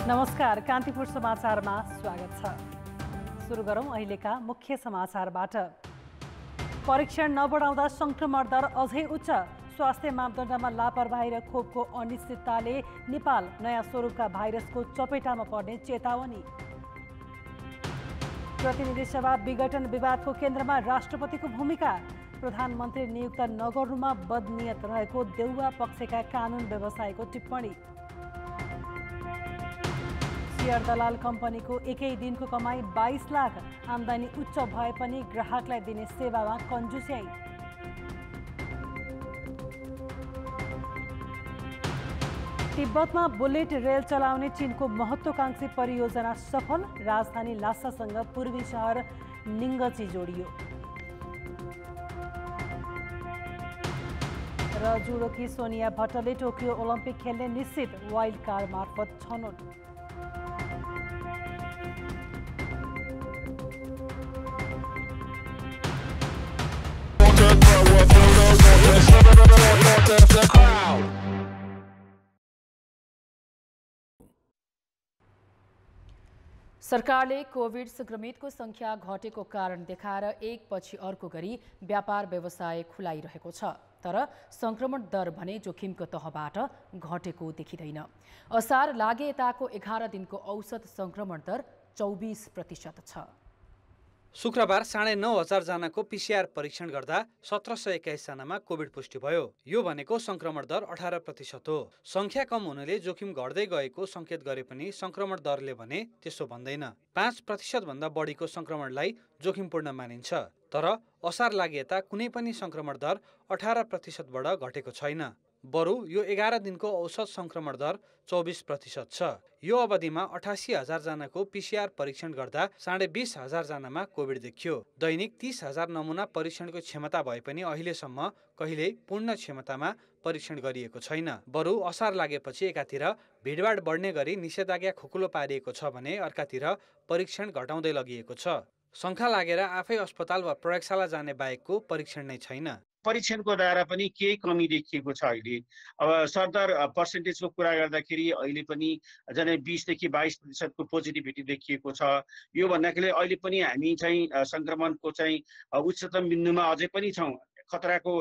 नमस्कार, कान्तिपुर समाचारमा स्वागत छ। सुरु गरौं अहिलेका मुख्य समाचारबाट। परीक्षण नबढाउँदा संक्रमण दर अझै उच्च। स्वास्थ्य मापदण्डमा लापरवाही र खोपको अनिश्चितताले नेपाल नयाँ स्वरूपका भाइरसको चपेटामा पर्ने चेतावनी। प्रतिनिधि सभा विघटन विवादको केन्द्रमा राष्ट्रपतिको भूमिका। प्रधानमन्त्री नियुक्त नगर्नुमा बदनियत रहेको देउवा पक्षका कानून व्यवसायको टिप्पणी। शेयर दलाल कम्पनीको एकै दिनको कमाई 22 लाख। आम्दानी उच्च भए पनि ग्राहकलाई दिने सेवामा कन्जुस्याई। तिब्बतमा बुलेट रेल चलाउने चीनको महत्त्वकांक्षी परियोजना सफल। राजधानी लासासँग पूर्वी शहर निङ्गची जोडियो। र जुडोकी सोनिया भट्टले टोकियो ओलम्पिक खेल्ने निश्चित। वाइल्ड कार्ड मार्फत छनौट। सरकारले कोभिड संक्रमितको संख्या घटेको कारण देखाएर एकपछि अर्को गरी व्यापार व्यवसाय खुलाइरहेको छ। तर संक्रमण दर भने जोखिमको तहबाट घटेको देखिँदैन। असार लागे यताको 11 दिनको औसत संक्रमण दर 24% छ। शुक्रबार 9,500 जनाको पीसीआर परीक्षण गर्दा 1721 जनामा कोभिड पुष्टि भयो। यो भनेको संक्रमण दर 18% हो। संख्या कम हुनुले जोखिम घट्दै गएको संकेत गरे पनि संक्रमण दरले भने त्यसो भन्दैन। 5% भन्दा बढीको संक्रमणलाई जोखिमपूर्ण मानिन्छ। तर असार लागे यता कुनै पनि संक्रमण दर 18% बाट घटेको छैन। बरु यो 11 दिनको औसत संक्रमण दर 24% छ। यो अवधिमा 88,000 जनाको पीसीआर परीक्षण गर्दा 20,500 जनामा कोभिड देखियो। दैनिक 30,000 नमुना परीक्षणको क्षमता भए पनि अहिलेसम्म कहिल्यै पूर्ण क्षमतामा परीक्षण गरिएको छैन। बरु असार लागेपछि एकातिर भिडभाड बढ्ने गरी निषेधाज्ञा खुकुलो पारिएको छ भने अर्कातिर परीक्षण घटाउँदै लगिएको छ। शङ्का लागेर आफै अस्पताल वा प्रयोगशाला जाने बाहेकको परीक्षण नै छैन। परीक्षणको दायरा पनि केही कमी देखिएको छ। अहिले अब सरदर पर्सेन्टेजको कुरा गर्दाखेरि अहिले पनि झनै 20 देखि 22% पोजिटिभिटी देखिएको छ। यो भन्दाखेरि अहिले पनि हामी चाहिँ संक्रमणको चाहिँ उच्चतम बिन्दुमा अझै पनि छौँ। खतराको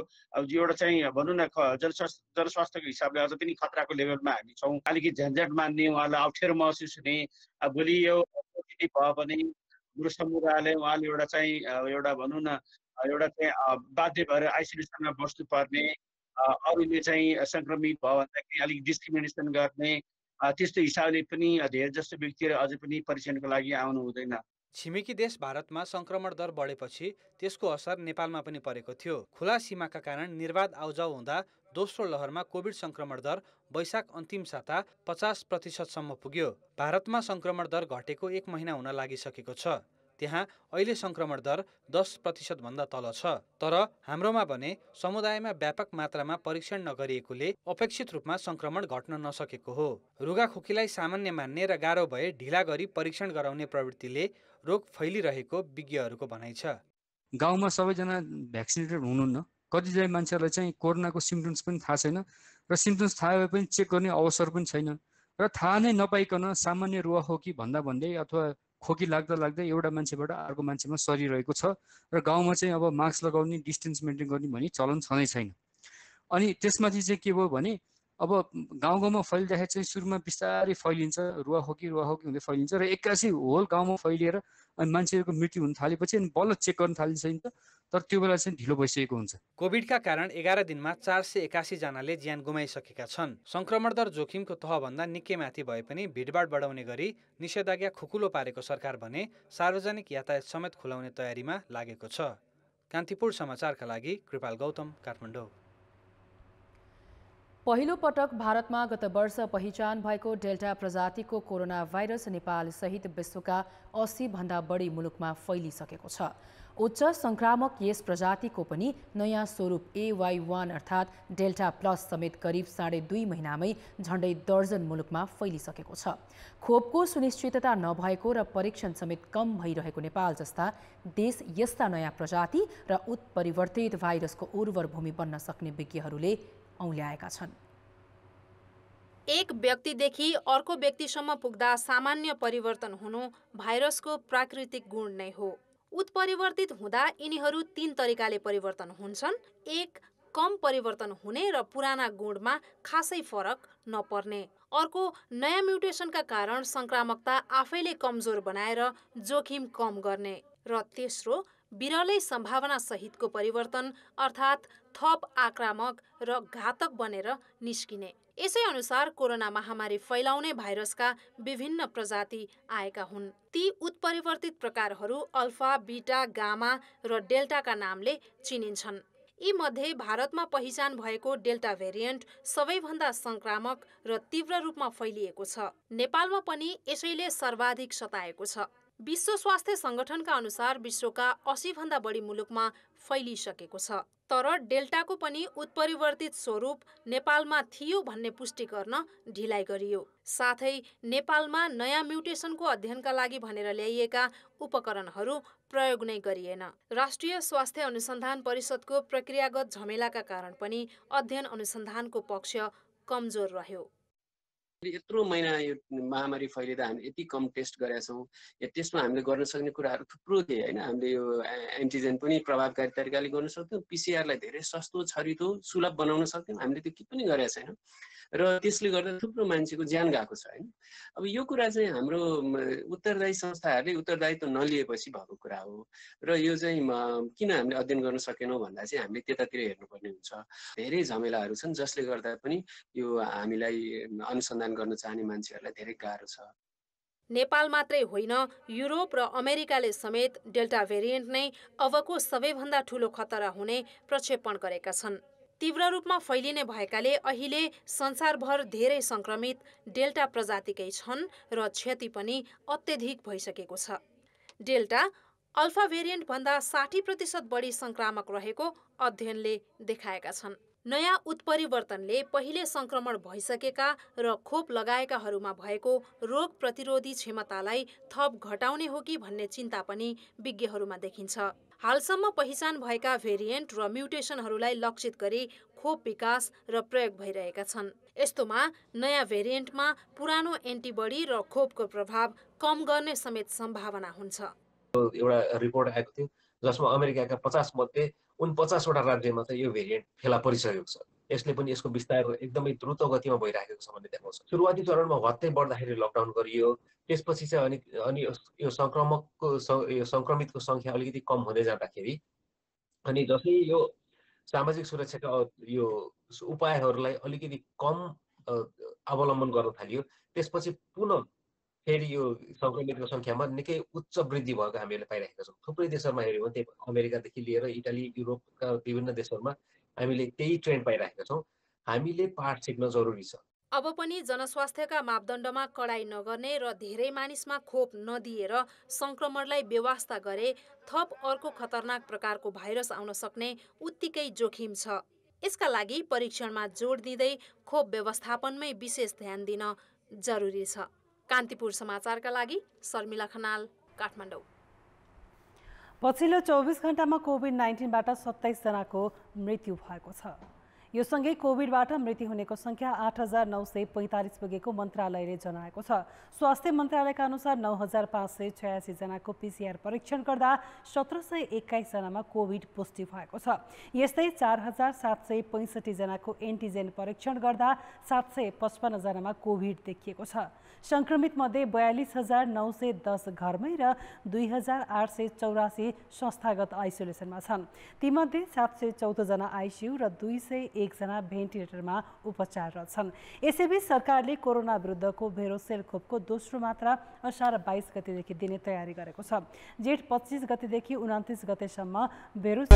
एउटा चाहिँ भनौँ न जनस्वास्थ्यको हिसाबले अझ पनि खतराको लेभलमा हामी छौँ। अलिकति झन्झट मान्ने, उहाँलाई अप्ठ्यारो महसुस हुने, भोलि यो पोजिटिभ भयो भने हाम्रो समुदायले उहाँले एउटा चाहिँ एउटा भनौँ न एउटा चाहिँ बाध्य भएर आइसोलेसनमा बस्नुपर्ने, अरूले चाहिँ संक्रमित भयो भन्दाखेरि अलिक डिस्क्रिमिनेसन गर्ने, त्यस्तो हिसाबले पनि धेरै जस्तो व्यक्तिहरू अझै पनि परीक्षणको लागि आउनु हुँदैन। छिमेकी देश भारतमा संक्रमण दर बढेपछि त्यसको असर नेपालमा पनि परेको थियो। खुला सीमाका कारण निर्बाध आउजाउ हुँदा दोस्रो लहरमा कोभिड संक्रमण दर वैशाख अन्तिम साता 50% सम्म पुग्यो। भारतमा संक्रमण दर घटेको 1 महिना हुन लागिसकेको छ। त्यहाँ अहिले संक्रमण दर 10% भन्दा तल छ। तर हाम्रोमा भने समुदायमा व्यापक मात्रामा परीक्षण नगरिएकोले अपेक्षित रूपमा संक्रमण घट्न नसकेको हो। रुगाखोकीलाई सामान्य मान्ने र गाह्रो भए ढिला गरी परीक्षण गराउने प्रवृत्तिले रोग फैलिरहेको विज्ञहरूको भनाइ छ। गाउँमा सबैजना भ्याक्सिनेटेड हुनुहुन्न। कतिजना मान्छेहरूलाई चाहिँ कोरोनाको सिम्पटम्स पनि थाहा छैन र सिम्पटम्स थाहा भए पनि चेक गर्ने अवसर पनि छैन र थाहा नै नपाइकन सामान्य रुवाखोकी भन्दै अथवा खोकी लाग्दा एउटा मान्छेबाट अर्को मान्छेमा सरिरहेको छ र गाउँमा चाहिँ अब मास्क लगाउने, डिस्टेन्स मेन्टेन गर्ने भन्ने चलन छँदै छैन। अनि त्यसमाथि चाहिँ के भयो भने अब गाउँमा फैलिँदाखेरि चाहिँ सुरुमा बिस्तारै फैलिन्छ, रुवाखोकी हुँदै फैलिन्छ र एक्कासी होल गाउँमा फैलिएर अनि मान्छेहरूको मृत्यु हुन थालेपछि अनि बल्ल चेक गर्न थालिन्छ। तर त्यो बेला चाहिँ ढिलो भइसकेको हुन्छ। कोभिडका कारण 11 दिनमा 481 जनाले ज्यान गुमाइसकेका छन्। संक्रमण दर जोखिमको तहभन्दा निकै माथि भए पनि भिडभाड बढाउने गरी निषेधाज्ञा खुकुलो पारेको सरकार भने सार्वजनिक यातायात समेत खुलाउने तयारीमा लागेको छ। कान्तिपुर समाचारका लागि कृपाल गौतम, काठमाडौँ। पहिलो पटक भारतमा गत वर्ष पहिचान भएको डेल्टा प्रजातिको कोरोना भाइरस नेपाल सहित विश्वका 80 भन्दा बढी मुलुकमा फैलिसकेको छ। उच्च संक्रामक यस प्रजातिको पनि नयाँ स्वरूप AY1 अर्थात् डेल्टा प्लस समेत करिब 2.5 महिनामै झण्डै दर्जन मुलुकमा फैलिसकेको छ। खोपको सुनिश्चितता नभएको र परीक्षण समेत कम भइरहेको नेपाल जस्ता देश यस्ता नयाँ प्रजाति र उत्परिवर्तित भाइरसको उर्वर भूमि बन्न सक्ने विज्ञहरूले औल्याएका छन्। एक व्यक्तिदेखि अर्को व्यक्तिसम्म पुग्दा सामान्य परिवर्तन हुनु भाइरसको प्राकृतिक गुण नै हो। उत्परिवर्तित हुँदा यिनीहरू 3 तरिकाले परिवर्तन हुन्छन्। 1. कम परिवर्तन हुने र पुराना गुणमा खासै फरक नपर्ने। अर्को, नयाँ म्युटेसनका कारण संक्रामकता आफैले कमजोर बनाएर जोखिम कम गर्ने। र तेस्रो, बिरलै सम्भावना सहितको परिवर्तन अर्थात् थप आक्रामक र घातक बनेर निस्किने। यसै अनुसार कोरोना महामारी फैलाउने भाइरसका विभिन्न प्रजाति आएका हुन्। ती उत्परिवर्तित प्रकारहरू अल्फा, बीटा, गामा र डेल्टाका नामले चिनिन्छन्। यी मध्ये भारतमा पहिचान भएको डेल्टा भेरिएन्ट सबैभन्दा संक्रामक र तीव्र रूपमा फैलिएको छ। नेपालमा पनि यसैले सर्वाधिक सताएको छ। विश्व स्वास्थ्य संगठनका अनुसार विश्वका 80 भन्दा बढी मुलुकमा फैलिसकेको छ। तर डेल्टाको पनि उत्परिवर्तित स्वरूप नेपालमा थियो भन्ने पुष्टि गर्न ढिलाइ गरियो। साथै नेपालमा नयाँ म्युटेसनको अध्ययनका लागि भनेर ल्याइएका उपकरणहरू प्रयोग नै गरिएन। राष्ट्रिय स्वास्थ्य अनुसन्धान परिषदको प्रक्रियागत झमेलाका कारण पनि अध्ययन अनुसन्धानको पक्ष कमजोर रह्यो। यत्रो महिना यो महामारी फैलिँदा हामीले यति कम टेस्ट गरेका छौँ। यो टेस्टमा हामीले गर्न सक्ने कुराहरू थुप्रो थिए होइन। हामीले यो एन्टिजेन पनि प्रभावकारी तरिकाले गर्न सक्थ्यौँ, पिसिआरलाई धेरै सस्तो, छरितो, सुलभ बनाउन सक्थ्यौँ। हामीले त्यो के पनि गरेका छैनौँ र त्यसले गर्दा थुप्रो मान्छेको ज्यान गएको छ होइन। अब यो कुरा चाहिँ हाम्रो उत्तरदायी संस्थाहरूले उत्तरदायित्व नलिएपछि भएको कुरा हो र यो चाहिँ किन हामीले अध्ययन गर्न सकेनौँ भन्दा चाहिँ हामीले त्यतातिर हेर्नुपर्ने हुन्छ। धेरै झमेलाहरू छन् जसले गर्दा पनि यो हामीलाई अनुसन्धान गर्न चाहने मान्छेहरूलाई धेरै गाह्रो छ। नेपाल मात्रै होइन, युरोप र अमेरिकाले समेत डेल्टा भेरिएन्ट नै अबको सबैभन्दा ठूलो खतरा हुने प्रक्षेपण गरेका छन्। तीव्र रूपमा फैलिने भएकाले अहिले संसारभर धेरै संक्रमित डेल्टा प्रजातिकै छन् र क्षति पनि अत्यधिक भइसकेको छ। डेल्टा अल्फा भेरिएन्ट भन्दा 60% बढी संक्रामक रहेको अध्ययनले देखाएका छन्। नयाँ उत्परिवर्तनले पहिले संक्रमण भइसकेका र खोप लगाएकाहरूमा भएको रोग प्रतिरोधी क्षमतालाई थप घटाउने हो कि भन्ने चिन्ता पनि विज्ञहरूमा देखिन्छ। हालसम्म पहिचान भएका भेरिएन्ट र म्युटेसनहरूलाई लक्षित गरी खोप विकास र प्रयोग भइरहेका छन्। यस्तोमा नयाँ भेरिएन्टमा पुरानो एन्टिबडी र खोपको प्रभाव कम गर्ने समेत सम्भावना हुन्छ। एउटा रिपोर्ट आएको थियो जसमा अमेरिकाका 50 मध्ये 49 वटा राज्यमा चाहिँ यो भेरिएन्ट फेला परिसकेको छ। यसले पनि यसको विस्तार एकदमै द्रुत गतिमा भइरहेको छ भन्ने देखाउँछ। सुरुवाती चरणमा भत्तै बढ्दाखेरि लकडाउन गरियो, त्यसपछि चाहिँ अनि यो संक्रमितको संख्या अलिकति कम हुँदै जाँदाखेरि अनि जसै यो सामाजिक सुरक्षाका यो उपायहरूलाई अलिकति कम अवलम्बन गर्न थालियो, त्यसपछि पुनः फेरि यो संक्रमितको संख्यामा निकै उच्च वृद्धि भएको हामीले पाइरहेका छौँ। थुप्रै देशहरूमा हेऱ्यौँ भने त्यही अमेरिकादेखि लिएर इटाली, युरोपका विभिन्न देशहरूमा हामीले त्यही ट्रेन्ड पाइरहेका छौँ। हामीले पाठ सिक्न जरुरी छ। अब पनि जनस्वास्थ्यका मापदण्डमा कडाई नगर्ने र धेरै मानिसमा खोप नदिएर संक्रमणलाई बेवास्ता गरे थप अर्को खतरनाक प्रकारको भाइरस आउन सक्ने उत्तिकै जोखिम छ। यसका लागि परीक्षणमा जोड दिँदै खोप व्यवस्थापनमै विशेष ध्यान दिन जरुरी छ। कान्तिपुर समाचारका लागि शर्मिला खनाल, काठमाडौँ। पछिल्लो 24 घण्टामा कोभिड-19बाट 27 जनाको मृत्यु भएको छ। यो सँगै कोभिडबाट मृत्यु हुनेको संख्या 8,945 पुगेको मन्त्रालयले जनाएको छ। स्वास्थ्य मन्त्रालयका अनुसार 9,586 जनाको PCR परीक्षण गर्दा 1,721 जनामा कोभिड पुष्टि भएको छ। यस्तै 4,765 जनाको एन्टिजेन परीक्षण गर्दा 755 जनामा कोभिड देखिएको छ। संक्रमित मध्ये 42,910 घरमै र 2,884 संस्थागत आइसोलेसनमा छन्। तीमध्ये 714 जना आइसियु र 201 जना भेन्टिलेटरमा उपचाररत छन्। यसैबीच सरकारले कोरोना विरुद्धको भेरोसेल खोपको दोस्रो मात्रा असार 22 गतेदेखि दिने तयारी गरेको छ। जेठ 25 गतेदेखि 29 गतेसम्म भेरोसेल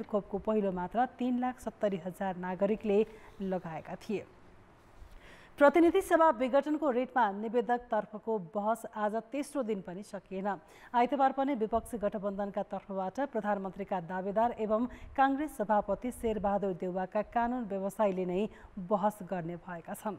खोपको पहिलो मात्रा 3,70,000 नागरिकले लगाएका थिए। प्रतिनिधि सभा विघटनको रेटमा निवेदक तर्फको बहस आज तेस्रो दिन पनि सकिएन। आइतबार पनि विपक्षी गठबन्धनका तर्फबाट प्रधानमन्त्रीका दावेदार एवं कांग्रेस सभापति शेरबहादुर देउवाका कानुन व्यवसायीले नै बहस गर्ने भएका छन्।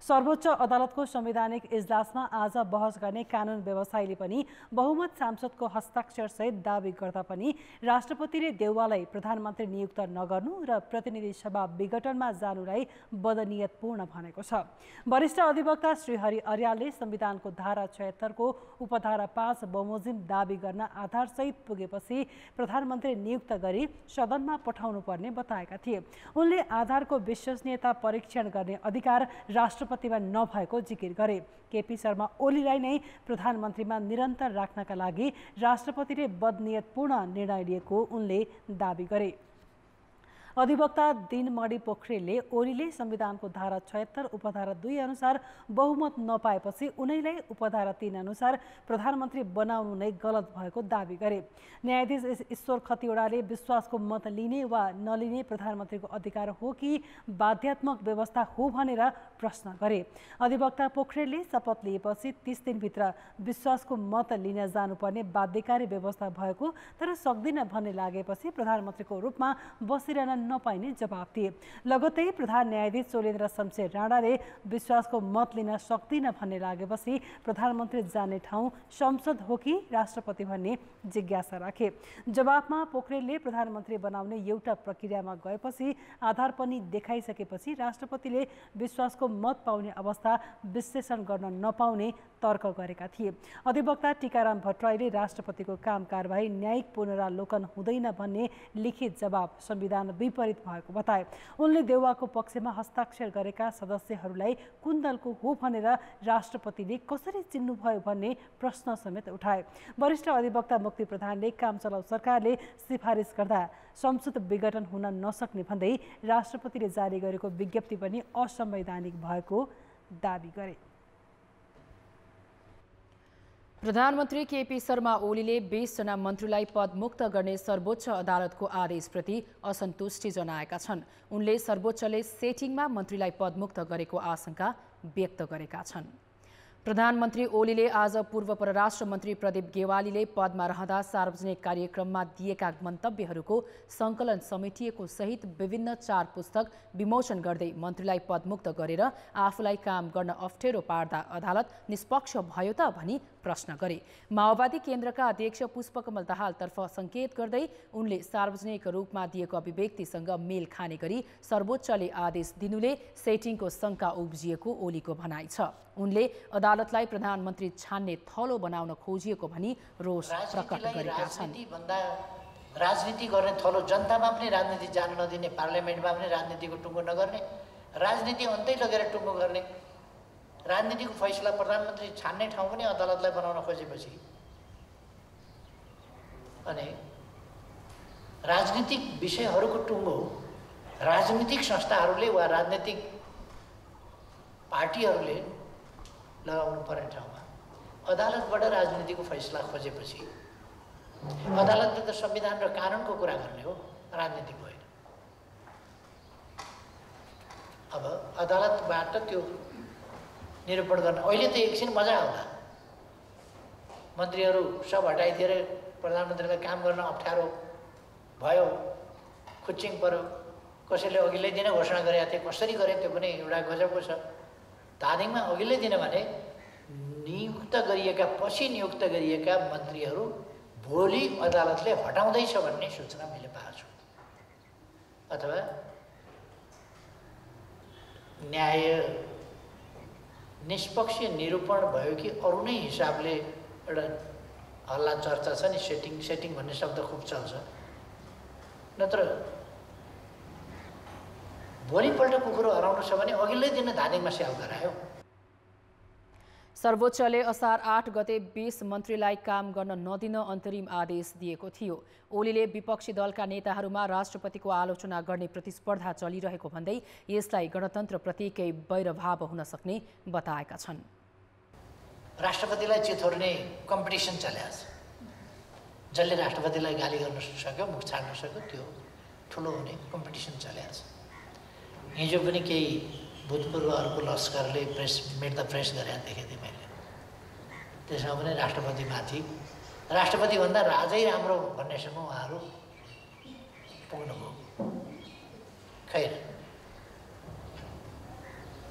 सर्वोच्च अदालतको संवैधानिक इजलासमा आज बहस गर्ने कानुन व्यवसायीले पनि बहुमत सांसदको हस्ताक्षरसहित दावी गर्दा पनि राष्ट्रपतिले देउवालाई प्रधानमन्त्री नियुक्त नगर्नु र प्रतिनिधि सभा विघटनमा जानुलाई बदनियतपूर्ण भनेको छ। वरिष्ठ अधिवक्ता श्रीहरि अर्यालले संविधानको धारा 76 को उपधारा 5 बमोजिम दावी गर्न आधारसहित पुगेपछि प्रधानमन्त्री नियुक्त गरी सदनमा पठाउनु पर्ने बताएका थिए। उनले आधारको विश्वसनीयता परीक्षण गर्ने अधिकार राष्ट्रपतिमा नभएको जिकिर गरे। केपी शर्मा ओलीलाई नै प्रधानमन्त्रीमा निरन्तर राख्नका लागि राष्ट्रपतिले बदनियतपूर्ण निर्णय लिएको उनले दावी गरे। अधिवक्ता दिनमणि पोखरेलले ओलीले संविधानको धारा 76 उपधारा 2 अनुसार बहुमत नपाएपछि उनैलाई उपधारा 3 अनुसार प्रधानमन्त्री बनाउनु नै गलत भएको दावी गरे। न्यायाधीश ईश्वर खतिवड़ाले विश्वासको मत लिने वा नलिने प्रधानमन्त्रीको अधिकार हो कि बाध्यात्मक व्यवस्था हो भनेर प्रश्न गरे। अधिवक्ता पोखरेलले शपथ लिएपछि 30 दिनभित्र विश्वासको मत लिन जानुपर्ने बाध्यकारी व्यवस्था भएको तर सक्दिन भन्ने लागेपछि प्रधानमन्त्रीको रूपमा बसिरहन नपाइने जवाब दिए। लगत्तै प्रधान न्यायाधीश चोलेन्द्र शमशेर राणाले विश्वासको मत लिन सक्दिन भन्ने लागेपछि प्रधानमन्त्री जाने ठाउँ संसद हो कि राष्ट्रपति भन्ने जिज्ञासा राखे। जवाफमा पोखरेलले प्रधानमन्त्री बनाउने एउटा प्रक्रियामा गएपछि आधार पनि देखाइसकेपछि राष्ट्रपतिले विश्वासको मत पाउने अवस्था विश्लेषण गर्न नपाउने तर्क गरेका थिए। अधिवक्ता टीकाराम भट्टराईले राष्ट्रपतिको काम कारबाही न्यायिक पुनरावलोकन हुँदैन भन्ने लिखित जवाब संविधान विपरीत भएको बताए। उनले देउवाको पक्षमा हस्ताक्षर गरेका सदस्यहरूलाई कुन दलको हो भनेर राष्ट्रपतिले कसरी चिन्नुभयो भन्ने प्रश्न समेत उठाए। वरिष्ठ अधिवक्ता मुक्ति प्रधानले काम चलाउ सरकारले सिफारिस गर्दा संसद विघटन हुन नसक्ने भन्दै राष्ट्रपतिले जारी गरेको विज्ञप्ति पनि असंवैधानिक भएको दावी गरे। प्रधानमन्त्री केपी शर्मा ओलीले 20 जना मन्त्रीलाई पदमुक्त गर्ने सर्वोच्च अदालतको आदेशप्रति असन्तुष्टि जनाएका छन्। उनले सर्वोच्चले सेटिङमा मन्त्रीलाई पदमुक्त गरेको आशंका व्यक्त गरेका छन्। प्रधानमन्त्री ओलीले आज पूर्व परराष्ट्र मन्त्री प्रदीप गेवालीले पदमा रहँदा सार्वजनिक कार्यक्रममा दिएका मन्तव्यहरूको सङ्कलन समेटिएको सहित विभिन्न 4 पुस्तक विमोचन गर्दै मन्त्रीलाई पदमुक्त गरेर आफूलाई काम गर्न अप्ठ्यारो पार्दा अदालत निष्पक्ष भयो त भनी प्रश्न गरे। माओवादी केन्द्रका अध्यक्ष पुष्पकमल दाहालतर्फ सङ्केत गर्दै उनले सार्वजनिक रूपमा दिएको अभिव्यक्तिसँग मेल खाने गरी सर्वोच्चले आदेश दिनुले सेटिङको शङ्का उब्जिएको ओलीको भनाइ छ। उनले अदालतलाई प्रधानमन्त्री छान्ने थलो बनाउन खोजिएको भनी रोष प्रकट गरेका छन्। राजनीति गर्ने थलो जनतामा पनि राजनीति जान नदिने, पार्लियामेन्टमा पनि राजनीतिको टुङ्गो नगर्ने, राजनीति अन्तै लगेर टुङ्गो गर्ने, राजनीतिको फैसला प्रधानमन्त्री छान्ने ठाउँ पनि अदालतलाई बनाउन खोजेपछि अनि राजनीतिक विषयहरूको टुङ्गो राजनीतिक संस्थाहरूले वा राजनीतिक पार्टीहरूले लगाउनु पर्ने ठाउँमा अदालतबाट राजनीतिको फैसला खोजेपछि अदालतले त संविधान र कानुनको कुरा गर्ने हो, राजनीतिक होइन। अब अदालतबाट त्यो निरूपण गर्न अहिले त एकछिन मजा आउँला, मन्त्रीहरू सब हटाइदिएर प्रधानमन्त्रीलाई काम गर्न अप्ठ्यारो भयो, खुच्चिङ पर्यो, कसैले अघिल्लै दिन घोषणा गरेका थिए, कसरी गरे त्यो पनि एउटा गजबको छ। धादिङमा अघिल्लै दिन भने नियुक्त गरिएका पछि नियुक्त गरिएका मन्त्रीहरू भोलि अदालतले हटाउँदैछ भन्ने सूचना मैले पाएको छु। अथवा न्याय निष्पक्ष निरूपण भयो कि अरू नै हिसाबले एउटा हल्ला चर्चा छ नि, सेटिङ भन्ने शब्द खुब चल्छ। नत्र भोलिपल्ट कुकुरो हराउनु छ भने अघिल्लै दिन धादिङमा स्याल गरायो। सर्वोच्चले असार 8 गते 20 मन्त्रीलाई काम गर्न नदिन अन्तरिम आदेश दिएको थियो। ओलीले विपक्षी दलका नेताहरूमा राष्ट्रपतिको आलोचना गर्ने प्रतिस्पर्धा चलिरहेको भन्दै यसलाई गणतन्त्रप्रतिकै वैरभाव हुन सक्ने बताएका छन्। राष्ट्रपतिलाई चिथोर्ने कम्पिटिसन चलेको छ। जसले राष्ट्रपतिलाई गाली गर्न सक्यो, मुख छाड्न सक्यो, त्यो ठुलो हुने कम्पिटिसन चलेको छ। हिजो पनि केही भूतपूर्वहरूको लस्करले मेट द प्रेस गरेर देखेको थिएँ मैले। त्यसमा पनि राष्ट्रपतिमाथि, राष्ट्रपतिभन्दा राजै राम्रो भन्नेसम्म उहाँहरू पुग्नुभयो। खैर,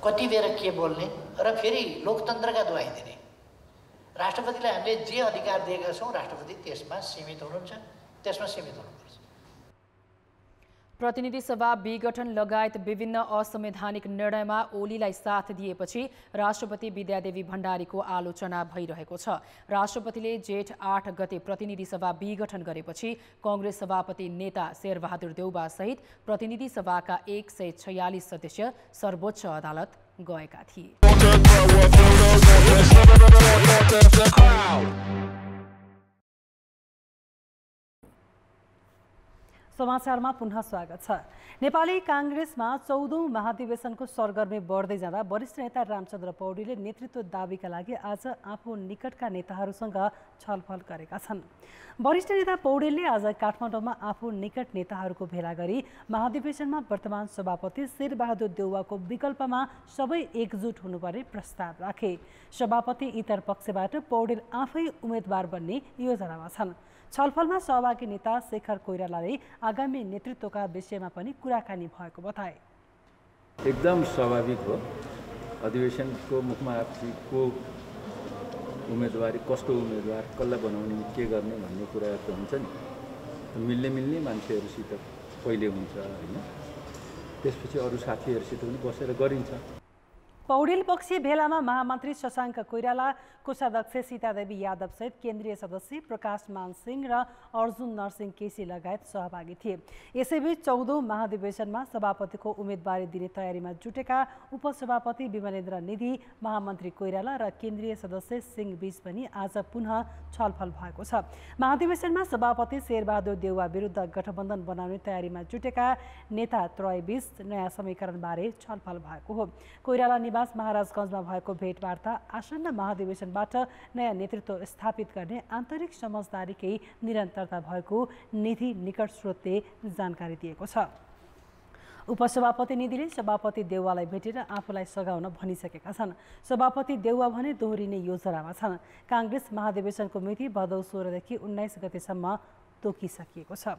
कति बेर के बोल्ने र फेरि लोकतन्त्रका दुहाई दिने। राष्ट्रपतिलाई हामीले जे अधिकार दिएका छौँ राष्ट्रपति त्यसमा सीमित हुनुहुन्छ, त्यसमा सीमित हुनुपर्छ। प्रतिनिधि सभा विघटन लगायत विभिन्न असंवैधानिक निर्णयमा ओलीलाई साथ दिएपछि राष्ट्रपति विद्यादेवी भण्डारीको आलोचना भइरहेको छ। राष्ट्रपतिले जेठ 8 गते प्रतिनिधि सभा विघटन गरेपछि कांग्रेस सभापति नेता शेरबहादुर देउबा सहित प्रतिनिधि सभाका 146 सदस्य सर्वोच्च अदालत गएका थिए। समाचारमा पुनः स्वागत छ। नेपाली कांग्रेसमा 14औं महाधिवेशनको सरगर्मी बढ्दै जाँदा वरिष्ठ नेता रामचन्द्र पौडेलले नेतृत्व दाबीका लागि आज आफू निकटका नेताहरूसँग छलफल गरेका छन्। वरिष्ठ नेता पौडेलले आज काठमाडौँमा आफू निकट नेताहरूको भेला गरी महाधिवेशनमा वर्तमान सभापति शेरबहादुर देउवाको विकल्पमा सबै एकजुट हुनुपर्ने प्रस्ताव राखे। सभापति इतर पक्षबाट पौडेल आफै उम्मेद्वार बन्ने योजनामा छन्। छलफलमा सहभागी नेता शेखर कोइरालाले आगामी नेतृत्वका विषयमा पनि कुराकानी भएको बताए। एकदम स्वाभाविक हो, अधिवेशनको मुखमा को उम्मेदवारी, कसको उम्मेदवार, कसलाई बनाउने, के गर्ने भन्ने कुरा त हुन्छ नि। मिल्ने मान्छेहरूसित पहिले हुन्छ हैन, त्यसपछि अरू साथीहरूसित पनि बसेर गरिन्छ। पौडेल पक्षीय भेलामा महामन्त्री शशाङ्क कोइराला, कोषाध्यक्ष सीतादेवी यादव सहित केन्द्रीय सदस्य प्रकाश मानसिंह र अर्जुन नरसिंह केसी लगायत सहभागी थिए। यसैबीच 14औं महाधिवेशनमा सभापतिको उम्मेदवारी दिने तयारीमा जुटेका उपसभापति विमलेन्द्र निधि, महामन्त्री कोइराला र केन्द्रीय सदस्य सिंह बीच पनि आज पुनः छलफल भएको छ। महाधिवेशनमा सभापति शेरबहादुर देउवा विरुद्ध गठबन्धन बनाउने तयारीमा जुटेका नेता त्रयबीच नयाँ समीकरणबारे छलफल भएको हो। कोइराला निवास महाराजगञ्जमा भएको भेटवार्ता आसन्न महाधिवेशनबाट नयाँ नेतृत्व स्थापित गर्ने आन्तरिक समझदारीकै निरन्तरता भएको निधि निकट स्रोतले जानकारी दिएको छ। उपसभापति निधिले सभापति देउवालाई भेटेर आफूलाई सघाउन भनिसकेका छन्। सभापति देउवा भने दोहोरिने योजनामा छन्। कांग्रेस महाधिवेशनको मिति भदौ 16 देखि 19 गतेसम्म तोकिसकिएको छ।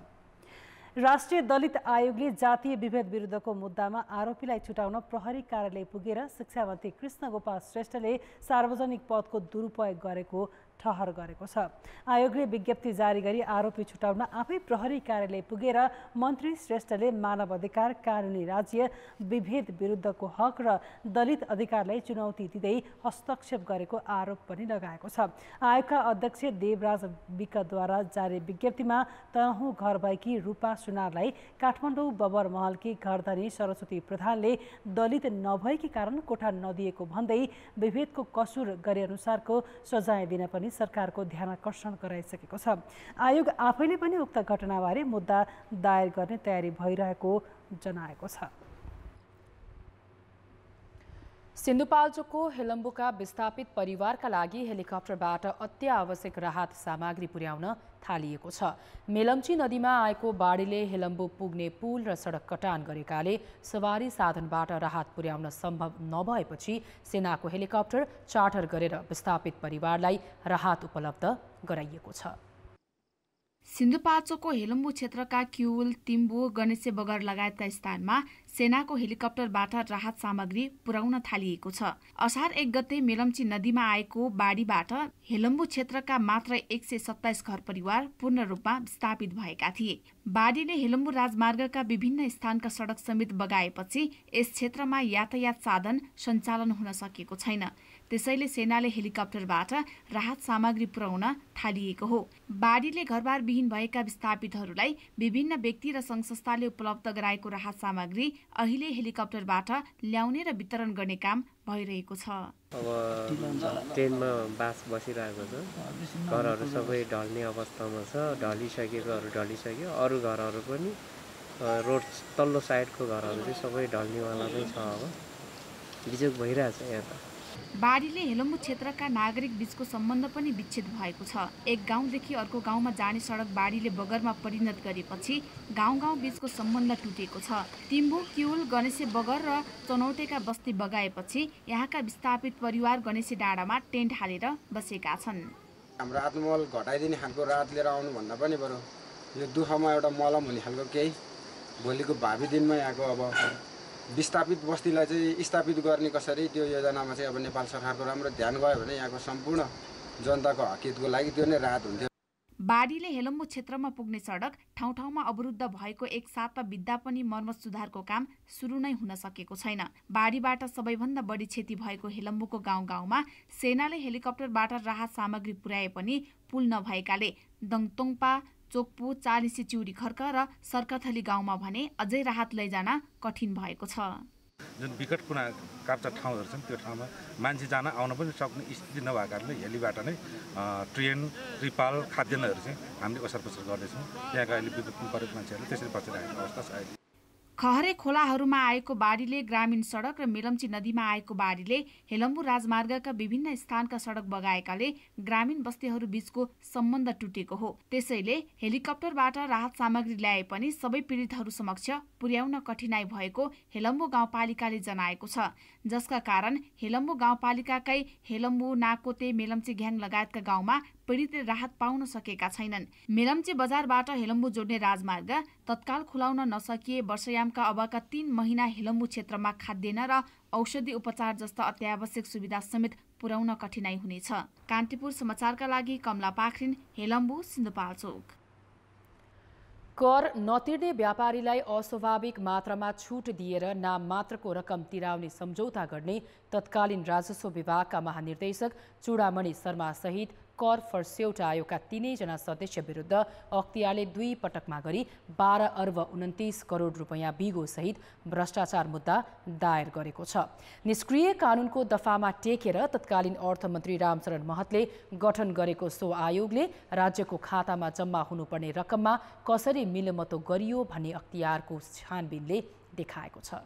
राष्ट्रिय दलित आयोगले जातीय विभेद विरुद्धको मुद्दामा आरोपीलाई छुटाउन प्रहरी कार्यालय पुगेर शिक्षा मन्त्री कृष्ण गोपाल श्रेष्ठले सार्वजनिक पदको दुरुपयोग गरेको ठहर गरेको छ। आयोगले विज्ञप्ति जारी गरी आरोपी छुटाउन आफै प्रहरी कार्यालय पुगेर मन्त्री श्रेष्ठले मानव अधिकार, कानुनी राज्य, विभेद विरुद्धको हक र दलित अधिकारलाई चुनौती दिँदै हस्तक्षेप गरेको आरोप पनि लगाएको छ। आयोगका अध्यक्ष देवराज विकद्वारा जारी विज्ञप्तिमा तनहुँ घर भएकी रूपा सुनारलाई काठमाडौँ बबर महलकी घरधनी सरस्वती प्रधानले दलित नभएकी कारण कोठा नदिएको भन्दै विभेदको कसुर गरे अनुसारको सजाय दिन पनि सरकारको ध्यानाकर्षण गराइसकेको छ। आयोग आफैले पनि उक्त घटनाबारे मुद्दा दायर गर्ने तयारी भइरहेको जनाएको छ। सिन्धुपाल्चोकको हेलम्बुका विस्थापित परिवारका लागि हेलिकप्टरबाट अत्यावश्यक राहत सामग्री पुर्याउन थालिएको छ। मेलम्ची नदीमा आएको बाढीले हेलम्बु पुग्ने पुल र सडक कटान गरेकाले सवारी साधनबाट राहत पुर्याउन सम्भव नभएपछि सेनाको हेलिकप्टर चार्टर गरेर विस्थापित परिवारलाई राहत उपलब्ध गराइएको छ। सिन्धुपाल्चोकको हेलम्बु क्षेत्रका क्युल, तिम्बु, गणेशे बगर लगायतका स्थानमा सेनाको हेलिकप्टरबाट राहत सामग्री पुर्याउन थालिएको छ। असार 1 गते मेलम्ची नदीमा आएको बाढीबाट हेलम्बु क्षेत्रका मात्र 127 घर परिवार पूर्ण रूपमा विस्थापित भएका थिए। बाढीले हेलम्बु राजमार्गका विभिन्न स्थानका सडक समेत बगाएपछि यस क्षेत्रमा यातायात साधन सञ्चालन हुन सकेको छैन। त्यसैले सेनाले हेलिकप्टरबाट राहत सामग्री पुर्याउन थालिएको हो। बाढीले घरबार विहीन भएका विस्थापितहरूलाई विभिन्न व्यक्ति र सङ्घ-संस्थाले उपलब्ध गराएको राहत सामग्री अहिले हेलिकप्टरबाट ल्याउने र वितरण गर्ने काम भइरहेको छ। अब ट्रेनमा बास बसिरहेको छ, घरहरू सबै ढल्ने अवस्थामा छ, ढलिसकेकोहरू ढलिसक्यो, अरू घरहरू पनि रोड तल्लो साइडको घरहरू चाहिँ सबै ढल्नेवाला चाहिँ छ। अब बिजोग भइरहेछ यहाँ त। बाढीले हेलम्बु क्षेत्रका नागरिक बीचको सम्बन्ध पनि विच्छेद भएको छ। एक गाउँदेखि अर्को गाउँमा जाने सडक बाढीले बगरमा परिणत गरेपछि गाउँ बीचको सम्बन्ध टुटेको छ। तिम्बु, क्युल, गणेशे बगर र चनौटेका बस्ती बगाएपछि यहाँका विस्थापित परिवार गणेशे डाँडामा टेन्ट हालेर बसेका छन्। हाम्रो आत्मबल घटाइदिने खालको राहत लिएर आउनु भन्दा पनि बरु यो दुःखमा एउटा मलम हुने खालको केही भोलिको भावी दिनमा यहाँको अब विस्थापित बस्तीलाई चाहिँ स्थापित गर्ने कसरी त्यो योजनामा चाहिँ अब नेपाल सरकारको राम्रो ध्यान गयो भने यहाँको सम्पूर्ण जनताको हकहितको लागि त्यो नै राहत हुन्थ्यो। बाढीले हेलम्बु क्षेत्रमा पुग्ने सडक ठाउँ ठाउँमा अवरुद्ध भएको एक साता बित्दा पनि मर्मत सुधारको काम सुरु नै हुन सकेको छैन। बाढीबाट सबैभन्दा बढी क्षति भएको हेलम्बुको गाउँ गाउँमा सेनाले हेलिकप्टरबाट राहत सामग्री पुर्याए पनि पुल नभएकाले दङतोङपा, चोकपु, चालिसी, चिउरी खर्क र सर्कथली गाउँमा भने अझै राहत लैजान कठिन भएको छ। जुन विकट कुना काप्चा ठाउँहरू छन् त्यो ठाउँमा मान्छे जान आउन पनि सक्ने स्थिति नभएको कारणले हेलीबाट नै ट्रेन, त्रिपाल, खाद्यान्नहरू चाहिँ हामीले ओसार पसार गर्दैछौँ। त्यहाँका अहिले विपदमा परेको मान्छेहरूले त्यसरी बचिरहेको अवस्था छ अहिले। खहरे खोलाहरूमा आएको बाढीले ग्रामीण सडक र मेलम्ची नदीमा आएको बाढीले हेलम्बु राजमार्गका विभिन्न स्थानका सडक बगाएकाले ग्रामीण बस्तीहरू बीचको सम्बन्ध टुटेको हो। त्यसैले हेलिकप्टरबाट राहत सामग्री ल्याए पनि सबै पीडितहरू समक्ष पुर्याउन कठिनाई भएको हेलम्बु गाउँपालिकाले जनाएको छ, जसका कारण हेलम्बु गाउँपालिकाकै हेलम्बु, नाकोते, मेलम्ची, घ्याङ लगायतका गाउँमा पीडितले राहत पाउन सकेका छैनन्। मेलम्ची बजारबाट हेलम्बु जोड्ने राजमार्ग तत्काल खुलाउन नसकिए वर्षयामका अबका 3 महिना हेलम्बु क्षेत्रमा खाद्यान्न र औषधि उपचार जस्ता अत्यावश्यक सुविधा समेत पुर्याउन कठिनाई हुनेछ। कान्तिपुर समाचारका लागि कमला पाखरिन, हेलम्बु, सिन्धुपाल्चोक। कर नतिर्ने व्यापारीलाई अस्वाभाविक मात्रामा छुट दिएर नाम मात्रको रकम तिराउने सम्झौता गर्ने तत्कालीन राजस्व विभागका महानिर्देशक चूडामणि शर्मा सहित कर फर्स्यौट आयोगका 3 जना सदस्य विरुद्ध अख्तियारले 2 पटकमा गरी 12 अर्ब 29 करोड रुपैयाँ बिगो सहित भ्रष्टाचार मुद्दा दायर गरेको छ। निष्क्रिय कानुनको दफामा टेकेर तत्कालीन अर्थमन्त्री रामचरण महतले गठन गरेको सो आयोगले राज्यको खातामा जम्मा हुनुपर्ने रकममा कसरी मिलमतो गरियो भन्ने अख्तियारको छानबिनले देखाएको छ।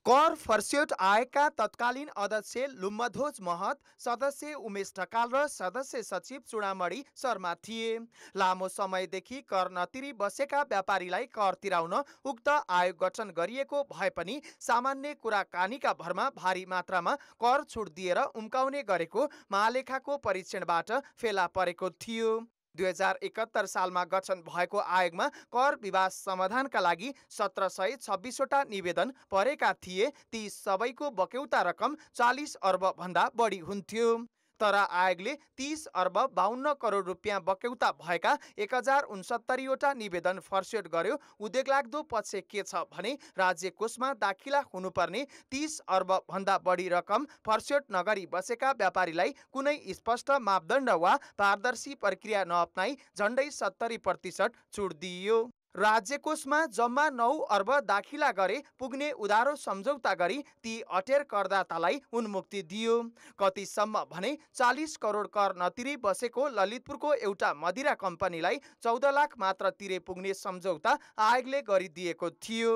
कर फर्स्यौट आयोगका तत्कालीन अध्यक्ष लुम्बध्वज महत, सदस्य उमेश ढकाल र सदस्य सचिव चूडामणि शर्मा थिए। लामो समयदेखि कर नतिरी बसेका व्यापारीलाई कर तिराउन उक्त आयोग गठन गरिएको भए पनि सामान्य कुराकानीका भरमा भारी मात्रामा कर छुट दिएर उम्काउने गरेको महालेखाको परीक्षणबाट फेला परेको थियो। 2071 सालमा गठन भएको आयोगमा कर विवाद समाधानका लागि 1726 वटा निवेदन परेका थिए। ती सबैको बक्यौता रकम 40 अर्ब भन्दा बढी हुन्थ्यो। तर आयोगले 30 अर्ब 52 करोड रुपियाँ बक्यौता भएका 1069 वटा निवेदन फर्स्यौट गर्यो। उद्वेगलाग्दो पक्ष के छ भने राज्य कोषमा दाखिला हुनुपर्ने 30 अर्ब भन्दा बढी रकम फर्स्यौट नगरी बसेका व्यापारीलाई कुनै स्पष्ट मापदण्ड वा पारदर्शी प्रक्रिया नअप्नाई झण्डै 70% छुट दिइयो। राज्य कोषमा जम्मा 9 अर्ब दाखिला गरे पुग्ने उधारो सम्झौता गरी ती अटेर करदातालाई उन्मुक्ति दियो। कतिसम्म भने 40 करोड कर नतिरी बसेको ललितपुरको एउटा मदिरा कम्पनीलाई 14 लाख मात्र तिरे पुग्ने सम्झौता आयोगले गरिदिएको थियो।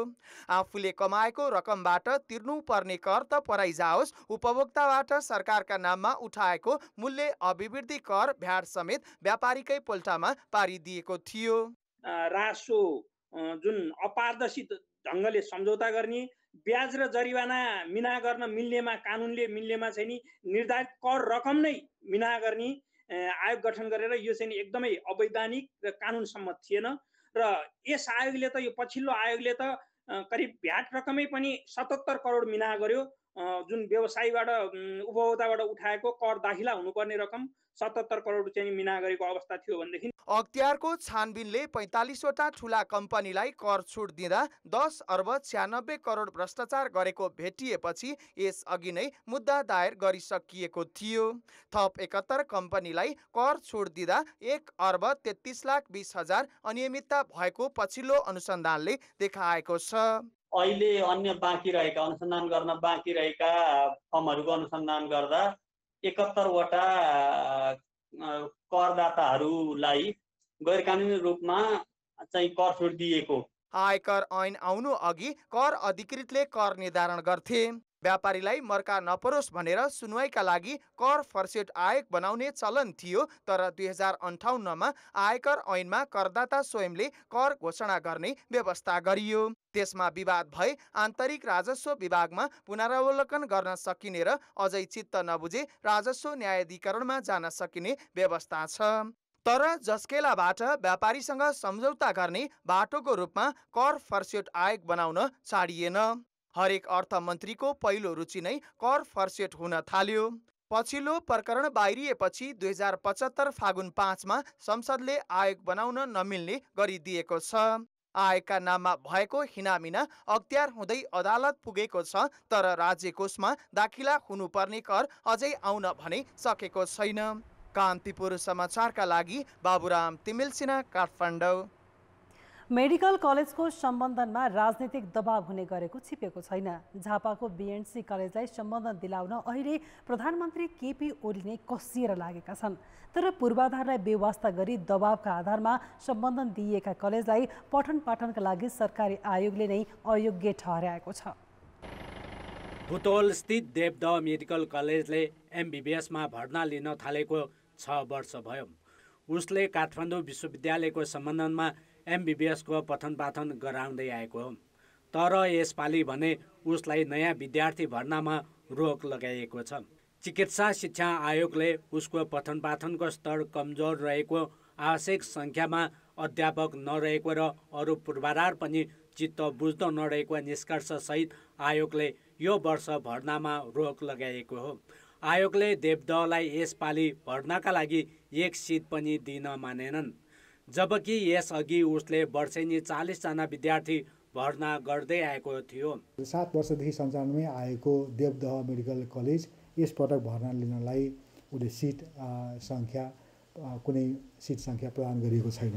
आफूले कमाएको रकमबाट तिर्नु पर्ने कर त पराइ जाओस्, उपभोक्ताबाट सरकारका नाममा उठाएको मूल्य अभिवृद्धि कर भ्याट समेत व्यापारीकै पोल्टामा पारिदिएको थियो। रासो जुन अपारदर्शी ढङ्गले सम्झौता गर्ने, ब्याज र जरिवाना मिना गर्न मिल्नेमा कानुनले मिल्नेमा चाहिँ नि निर्धारित कर रकम नै मिना गर्ने आयोग गठन गरेर यो चाहिँ एकदमै अवैधानिक र कानुन सम्मत थिएन। र यस आयोगले त, यो पछिल्लो आयोगले त करिब भ्याट रकमै पनि 77 करोड मिना गर्यो। जुन व्यवसायीबाट उपभोक्ताबाट उठाएको कर दाखिला हुनुपर्ने रकम 77 करोड चाहिँ मिना गरेको अवस्था थियो भनेदेखि अख्तियारको छानबिनले 45 वटा ठूला कम्पनीलाई कर छुट दिँदा 10 अर्ब 96 करोड भ्रष्टाचार गरेको भेटिएपछि यस अघि नै मुद्दा दायर गरिसकिएको थियो। थप 71 कम्पनीलाई कर छुट दिँदा 1 अर्ब 33 लाख 20 हजार अनियमितता भएको पछिल्लो अनुसन्धानले देखाएको छ। अहिले अन्य बाँकी रहेका अनुसन्धान गर्न बाँकी रहेका फर्महरूको अनुसन्धान गर्दा 71 वटा करदाताहरूलाई गैरकानुनी रूपमा चाहिँ कर छुट दिएको। आयकर ऐन आउनु अघि कर अधिकृतले कर निर्धारण गर्थे। व्यापारीलाई मर्का नपरोस् भनेर सुनवाईका लागि कर फर्स्यौट आयोग बनाउने चलन थियो। तर 2058 आयकर ऐनमा करदाता स्वयंले कर घोषणा गर्ने व्यवस्था गरियो। त्यसमा विवाद भए आन्तरिक राजस्व विभागमा पुनरावलोकन गर्न सकिने र अझै चित्त नबुझे राजस्व न्यायाधिकरणमा जान सकिने व्यवस्था छ। तर जस्केलाबाट व्यापारीसँग सम्झौता गर्ने बाटोको रूपमा कर फर्स्यौट आयोग बनाउन छाडिएन। हरेक अर्थमन्त्रीको पहिलो रुचि नै कर फर्सेट हुन थाल्यो। पछिल्लो प्रकरण बाहिरिएपछि 2075 फागुन 5 मा संसदले आयोग बनाउन नमिल्ने गरिदिएको छ। आयोगका नाममा भएको हिनामिना अख्तियार हुँदै अदालत पुगेको छ, तर राज्य कोषमा दाखिला हुनुपर्ने कर अझै आउन भने सकेको छैन। कान्तिपुर समाचारका लागि बाबुराम तिमिल सिन्हा, काठमाडौँ। मेडिकल कलेजको सम्बन्धनमा राजनीतिक दबाव हुने गरेको छिपेको छैन। झापाको बीएनसी कलेजलाई सम्बन्धन दिलाउन अहिले प्रधानमन्त्री केपी ओली नै कसिएर लागेका छन्। तर पूर्वाधारलाई बेवास्ता गरी दबावका आधारमा सम्बन्धन दिइएका कलेजलाई पठन पाठनका लागि सरकारी आयोगले नै अयोग्य ठहर्याएको छ। बुटोल स्थित देवदह मेडिकल कलेजले एमबीबीएसमा भर्ना लिन थालेको 6 वर्ष भयो। उसले काठमाडौँ विश्वविद्यालयको सम्बन्धनमा एमबीबीएसको पठन पाठन गराउँदै आएको हो। तर यसपालि भने उसलाई नयाँ विद्यार्थी भर्नामा रोक लगाइएको छ। चिकित्सा शिक्षा आयोगले उसको पठन पाठनको स्तर कमजोर रहेको, आवश्यक सङ्ख्यामा अध्यापक नरहेको र अरू पूर्वाधार पनि चित्त बुझ्दो नरहेको निष्कर्षसहित आयोगले यो वर्ष भर्नामा रोक लगाइएको हो। आयोगले देवदहलाई यसपालि भर्नाका लागि 1 सिट पनि दिन मानेनन्, जबकि यसअघि उसले वर्षेनी 40 जना विद्यार्थी भर्ना गर्दै आएको थियो। 7 वर्षदेखि सञ्चालनमै आएको देवदह मेडिकल कलेज यसपटक भर्ना लिनलाई उसले कुनै सिट सङ्ख्या प्रदान गरिएको छैन।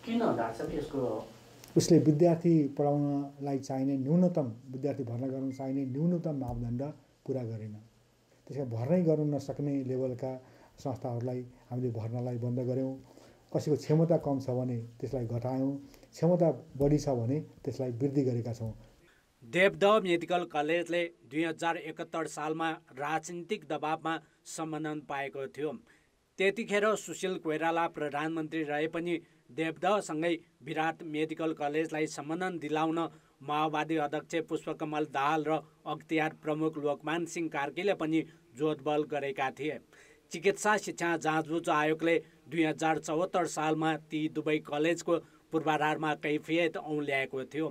किन डाक्टर यसको उसले विद्यार्थी पढाउनलाई चाहिने न्यूनतम, विद्यार्थी भर्ना गर्न चाहिने न्यूनतम मापदण्ड पुरा गरेन। त्यसैले भर्नै गर्नु नसक्ने लेभलका संस्थाहरूलाई हामीले भर्नालाई बन्द गऱ्यौँ। कसैको क्षमता कम छ भने त्यसलाई घटायौँ, क्षमता बढी छ भने त्यसलाई वृद्धि गरेका छौँ। देवदह मेडिकल कलेजले 2071 सालमा राजनीतिक दबावमा सम्बन्धन पाएको थियो। त्यतिखेर सुशील कोइराला प्रधानमन्त्री रहे पनि देवदहसँगै विराट मेडिकल कलेजलाई सम्बन्धन दिलाउन माओवादी अध्यक्ष पुष्पकमल दाहाल र अख्तियार प्रमुख लोकमान सिंह कार्कीले पनि जोडबल गरेका थिए। चिकित्सा शिक्षा जाँचबुझ आयोगले 2074 सालमा ती दुवै कलेजको पूर्वाधारमा कैफियत औँल्याएको थियो।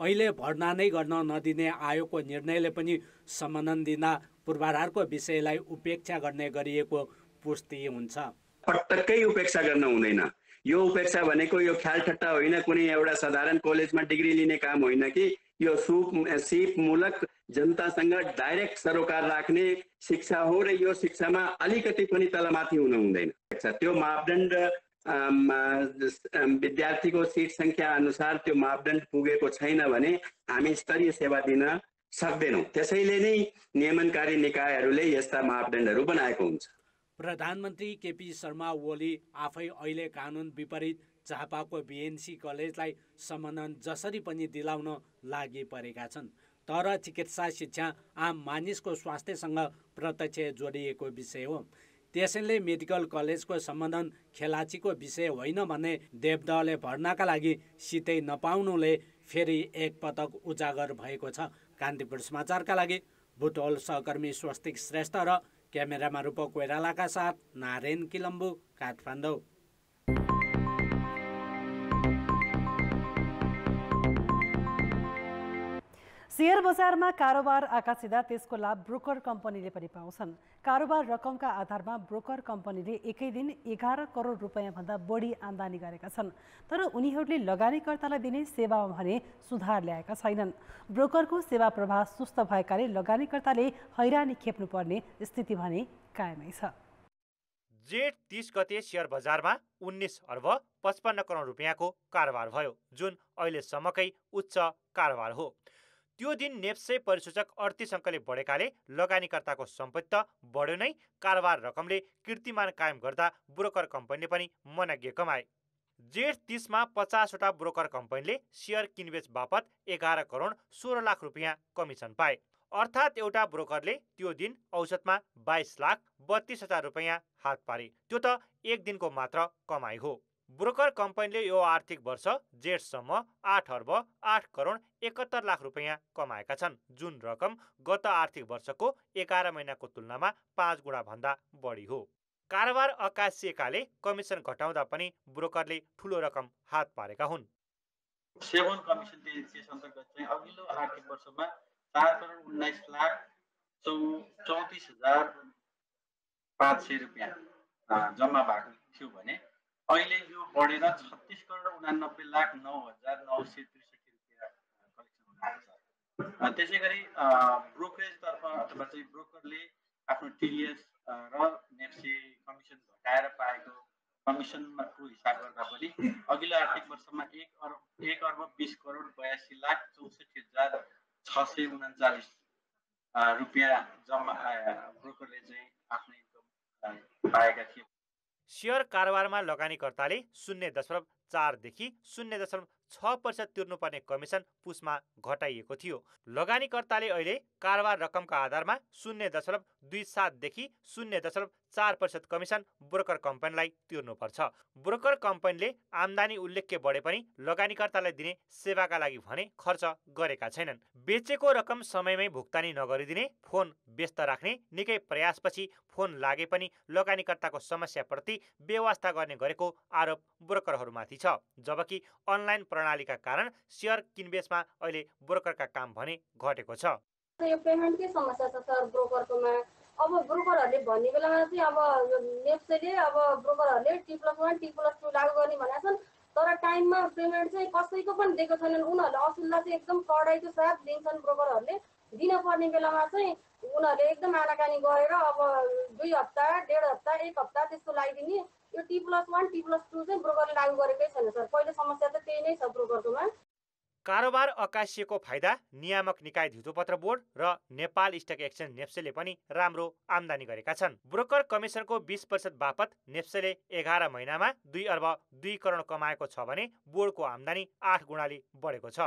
अहिले भर्ना नै गर्न नदिने आयोगको निर्णयले पनि सम्बन्धन दिँदा पूर्वाधारको विषयलाई उपेक्षा गर्ने गरिएको पुष्टि हुन्छ। पटक्कै उपेक्षा गर्न हुँदैन। यो उपेक्षा भनेको यो ख्यालठट्टा होइन, कुनै एउटा साधारण कलेजमा डिग्री लिने काम होइन कि यो सिपमूलक जनतासँग डाइरेक्ट सरोकार राख्ने शिक्षा हो र यो शिक्षामा अलिकति पनि तलमाथि हुनु हुँदैन। त्यो मापदण्ड विद्यार्थीको सिट सङ्ख्या अनुसार त्यो मापदण्ड पुगेको छैन भने हामी स्तरीय सेवा दिन सक्दैनौँ। त्यसैले नै नियमनकारी निकायहरूले यस्ता मापदण्डहरू बनाएको हुन्छ। प्रधानमन्त्री केपी शर्मा ओली आफै अहिले कानुन विपरीत झापाको बीएनसी कलेजलाई सम्बन्धन जसरी पनि दिलाउन लागि परेका छन्। तर चिकित्सा शिक्षा आम मानिसको स्वास्थ्यसँग प्रत्यक्ष जोडिएको विषय हो। त्यसैले मेडिकल कलेजको सम्बन्धन खेलाचीको विषय होइन भने देवदहले भर्नाका लागि सिटै नपाउनुले फेरि एकपटक उजागर भएको छ। कान्तिपुर समाचारका लागि बुटोल सहकर्मी स्वस्तिक श्रेष्ठ र क्यामेरामा रूपक कोइरालाका साथ नारायण किलम्बु, काठमाडौँ। शेयर बजारमा कारोबार आकाशिँदा त्यसको लाभ ब्रोकर कम्पनीले पनि पाउँछन्। कारोबार रकमका आधारमा ब्रोकर कम्पनीले एकै दिन 11 करोड रुपैयाँभन्दा बढी आम्दानी गरेका छन्। तर उनीहरूले लगानीकर्तालाई दिने सेवामा भने सुधार ल्याएका छैनन्। ब्रोकरको सेवा प्रवाह सुस्त भएकाले लगानीकर्ताले हैरानी खेप्नुपर्ने स्थिति भने कायमै छ। जेठ 30 गते शेयर बजारमा 19 अर्ब 55 करोड रुपियाँको कारोबार भयो, जुन अहिलेसम्मकै उच्च कारोबार हो। त्यो दिन नेप्से परिसूचक 38 अङ्कले बढेकाले लगानीकर्ताको सम्पत्ति बढ्यो नै कारोबार रकमले कीर्तिमान कायम गर्दा ब्रोकर कम्पनीले पनि मनज्ञ कमाए। जेठ 30 मा 50 वटा ब्रोकर कम्पनीले शेयर किनबेच बापत 11 करोड 16 लाख रुपियाँ कमिसन पाए। अर्थात् एउटा ब्रोकरले त्यो दिन औसतमा 22 लाख 32 हजार रुपियाँ हात पारे। त्यो त एक दिनको मात्र कमाई हो। ब्रोकर कम्पनीले यो आर्थिक वर्ष जेठसम्म 8 अर्ब 8 करोड 71 लाख रुपियाँ कमाएका छन्, जुन रकम गत आर्थिक वर्षको 11 महिनाको तुलनामा 5 गुणा भन्दा बढी हो। कारोबार अकासिएकाले कमिसन घटाउँदा पनि ब्रोकरले ठूलो रकम हात पारेका हुन्। सेवन कमिसनले त्यस अन्तर्गत चाहिँ अघिल्लो आर्थिक वर्षमा 4,19,34,500 रुपियाँ जम्मा भएको थियो भने अहिले यो बढेर 36,89,09,963 रुपियाँ कलेक्सन भएको छ। त्यसै गरी ब्रोकरेजतर्फ अथवा चाहिँ ब्रोकरले आफ्नो टिडिएस र नेप्से कमिसन घटाएर पाएको कमिसनको हिसाब गर्दा पनि अघिल्लो आर्थिक वर्षमा 1,62,62,64,639 रुपियाँ जम्मा ब्रोकरले चाहिँ आफ्नो इन्कम पाएका थिए। सेयर कारोबारमा लगानीकर्ताले 0.4 देखि 0.6% तिर्नुपर्ने कमिसन पुसमा घटाइएको थियो। लगानीकर्ताले अहिले कारोबार रकमका आधारमा 0.27 देखि 0.4% कमिसन ब्रोकर कम्पनीलाई तिर्नुपर्छ। ब्रोकर कम्पनीले आम्दानी उल्लेख्य बढे पनि लगानीकर्तालाई दिने सेवाका लागि भने खर्च गरेका छैनन्। बेचेको रकम समयमै भुक्तानी नगरिदिने, फोन व्यस्त राख्ने, निकै प्रयासपछि फोन लागे पनि लगानीकर्ताको समस्याप्रति बेवास्ता गर्ने गरेको आरोप ब्रोकरहरूमाथि छ। जबकि अनलाइन प्रणालीका कारण सेयर किनबेचमा अहिले ब्रोकरका काम भने घटेको छ। यो पेमेन्टकै समस्या छ सर ब्रोकरकोमा। अब ब्रोकरहरूले भन्ने बेलामा चाहिँ अब नेप्सेले अब ब्रोकरहरूले T+1 T+2 लागू गर्ने भनेका छन्, तर टाइममा पेमेन्ट चाहिँ कसैको पनि दिएको छैनन्। उनीहरूले असुललाई चाहिँ एकदम कडाइको साथ दिन्छन्। ब्रोकरहरूले दिन पर्ने बेलामा चाहिँ उनीहरूले एकदम आनाकानी गरेर अब 2 हप्ता, 1.5 हप्ता, 1 हप्ता त्यस्तो लगाइदिने। यो T+1 T+2 चाहिँ ब्रोकरले लागू गरेकै छैन सर। पहिलो समस्या त त्यही नै छ ब्रोकरकोमा। कारोबार अकासिएको फाइदा नियामक निकाय धितोपत्र बोर्ड र नेपाल स्टक एक्सचेन्ज नेप्सेले पनि राम्रो आम्दानी गरेका छन्। ब्रोकर कमिसनको 20% बापत नेप्सेले 11 महिनामा 2 अर्ब 2 करोड कमाएको छ भने बोर्डको आम्दानी 8 गुणाले बढेको छ।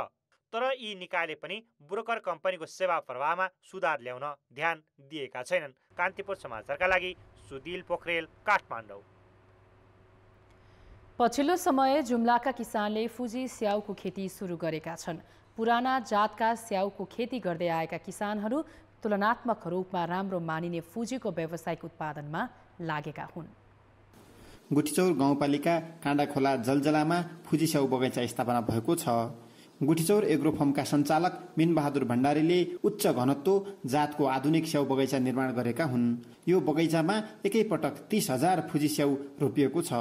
तर यी निकायले पनि ब्रोकर कम्पनीको सेवा प्रवाहमा सुधार ल्याउन ध्यान दिएका छैनन्। कान्तिपुर समाचारका लागि सुदिल पोखरेल, काठमाडौँ। पछिल्लो समय जुम्लाका किसानले फुजी स्याउको खेती सुरु गरेका छन्। पुराना जातका स्याउको खेती गर्दै आएका किसानहरू तुलनात्मक रूपमा राम्रो मानिने फुजीको व्यावसायिक उत्पादनमा लागेका हुन्। गुठीचौर गाउँपालिका काँडाखोला जलजलामा फुजी स्याउ बगैँचा स्थापना भएको छ। गुठीचौर एग्रोफर्मका सञ्चालक मिनबहादुर भण्डारीले उच्च घनत्व जातको आधुनिक स्याउ बगैँचा निर्माण गरेका हुन्। यो बगैँचामा एकैपटक 30,000 फुजी स्याउ रोपिएको छ।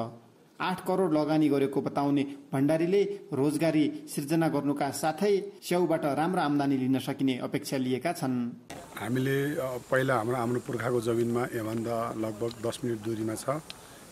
8 करोड लगानी गरेको बताउने भण्डारीले रोजगारी सिर्जना गर्नुका साथै स्याउबाट राम्रो आम्दानी लिन सकिने अपेक्षा लिएका छन्। हामीले पहिला हाम्रो पुर्खाको जमिनमा यहाँभन्दा लगभग 10 मिनट दूरीमा छ।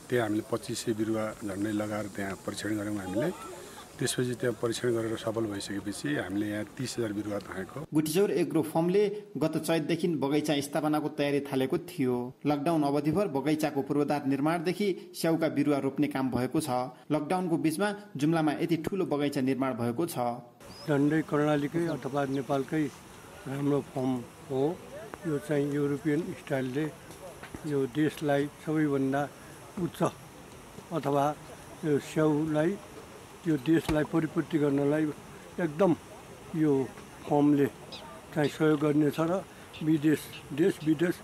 त्यहाँ हामीले 2500 बिरुवा झन्डै लगाएर त्यहाँ परीक्षण गऱ्यौँ हामीले। त्यसपछि त्यहाँ परीक्षण गरेर सफल भइसकेपछि हामीले यहाँ 30,000 बिरुवा थालेको। गुठीचौर एग्रो फर्मले गत चैतदेखि बगैँचा स्थापनाको तयारी थालेको थियो। लकडाउन अवधिभर बगैँचाको पूर्वाधार निर्माणदेखि स्याउका बिरुवा रोप्ने काम भएको छ। लकडाउनको बीचमा जुम्लामा यति ठूलो बगैँचा निर्माण भएको छ। झन्डै कर्णालीकै अथवा नेपालकै राम्रो फर्म हो। यो चाहिँ युरोपियन स्टाइलले यो देशलाई सबैभन्दा उच्च अथवा यो स्याउलाई यो देशलाई परिपूर्ति गर्नलाई एकदम यो फर्मले चाहिँ सहयोग गर्नेछ र देश विदेश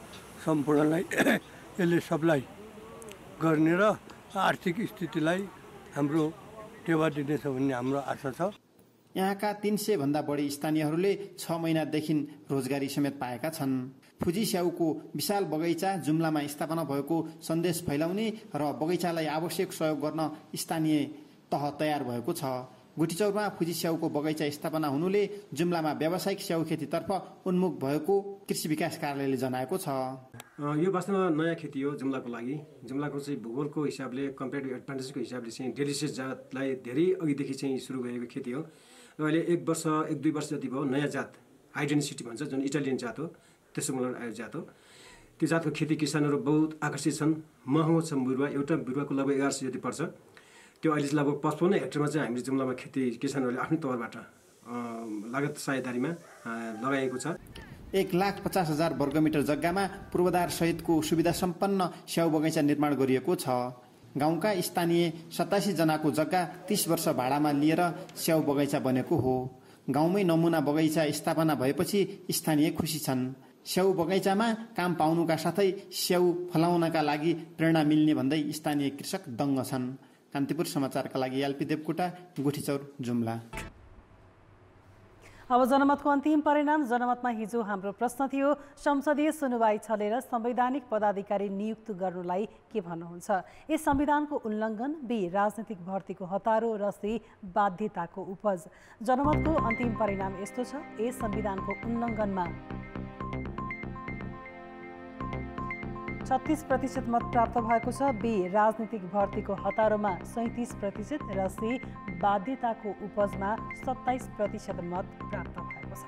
सम्पूर्णलाई यसले सप्लाई गर्ने र आर्थिक स्थितिलाई हाम्रो टेवा दिनेछ भन्ने हाम्रो आशा छ। यहाँका 300 भन्दा बढी स्थानीयहरूले 6 महिनादेखि रोजगारी समेत पाएका छन्। फुजी स्याउको विशाल बगैँचा जुम्लामा स्थापना भएको सन्देश फैलाउने र बगैँचालाई आवश्यक सहयोग गर्न स्थानीय तह तयार भएको छ। गुठीचौरमा फुजी स्याउको बगैँचा स्थापना हुनुले जुम्लामा व्यावसायिक स्याउ खेतीतर्फ उन्मुख भएको कृषि विकास कार्यालयले जनाएको छ। यो वास्तवमा नयाँ खेती हो जुम्लाको लागि। जुम्लाको चाहिँ भूगोलको हिसाबले कम्पेरिटिभ एडभान्टेजको हिसाबले चाहिँ डेलिसियस जातलाई धेरै अघिदेखि चाहिँ सुरु गरेको खेती हो। र अहिले 1-2 वर्ष जति भयो नयाँ जात आइडेन्टिटी भन्छ, जुन इटालियन जात हो, त्यसो मलाई आएको जात हो। त्यो जातको खेती किसानहरू बहुत आकर्षित छन्। महँगो छ बिरुवा, एउटा बिरुवाको लगभग 1100 जति पर्छ। त्यो अहिले लगभग 55 हेक्टरमा चाहिँ हामीले जुम्लामा खेती किसानहरूले आफ्नै तवरबाट लागत साझेदारीमा लगाएको छ। 1,50,000 वर्गमिटर जग्गामा पूर्वाधार सहितको सुविधा सम्पन्न स्याउ बगैँचा निर्माण गरिएको छ। गाउँका स्थानीय 87 जनाको जग्गा 30 वर्ष भाडामा लिएर स्याउ बगैँचा बनेको हो। गाउँमै नमुना बगैँचा स्थापना भएपछि स्थानीय खुसी छन्। स्याउ बगैँचामा काम पाउनुका साथै स्याउ फलाउनका लागि प्रेरणा मिल्ने भन्दै स्थानीय कृषक दङ्ग छन्। कान्तिपुर समाचारका लागि एलपी देवकोटा, गुठीचौर, जुम्ला। अब जनमतको अन्तिम परिणाम। जनमतमा हिजो हाम्रो प्रश्न थियो, संसदीय सुनवाई छलेर संवैधानिक पदाधिकारी नियुक्त गर्नुलाई के भन्नुहुन्छ? ए संविधानको उल्लङ्घन, बी राजनीतिक भर्तीको हतारो र सी बाध्यताको उपज। जनमतको अन्तिम परिणाम यस्तो छ, ए संविधानको उल्लङ्घनमा 36% मत प्राप्त भएको छ, बी राजनीतिक भर्तीको हतारोमा 37% र सी बाध्यताको उपजमा 27% मत प्राप्त भएको छ।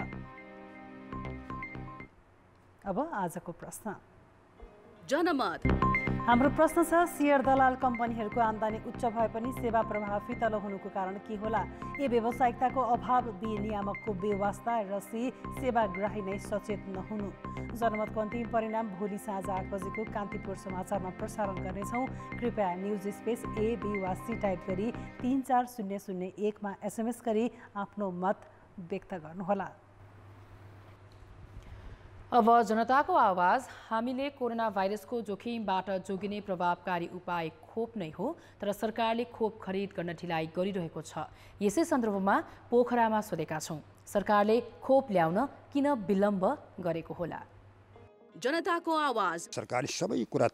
अब आजको प्रश्न। जनमत हाम्रो प्रश्न छ, शेयर दलाल कम्पनीहरूको आम्दानी उच्च भए पनि सेवा प्रवाह फितलो हुनुको कारण के होला? ए व्यावसायिकताको अभाव, बी नियामकको बेवास्ता र सी सेवाग्राही नै सचेत नहुनु। जनमतको अन्तिम परिणाम भोलि साँझ 8 बजेको कान्तिपुर समाचारमा प्रसारण गर्नेछौँ। कृपया न्युज स्पेस ए, बी वा सी टाइप गरी 34001 मा SMS गरी आफ्नो मत व्यक्त गर्नुहोला। अब जनताको आवाज। हामीले कोरोना भाइरसको जोखिमबाट जोगिने प्रभावकारी उपाय खोप नै हो, तर सरकारले खोप खरिद गर्न ढिलाइ गरिरहेको छ। यसै सन्दर्भमा पोखरामा सोधेका छौँ, सरकारले खोप ल्याउन किन विलम्ब गरेको होला? जनताको आवाज। सरकारले सबै कुरा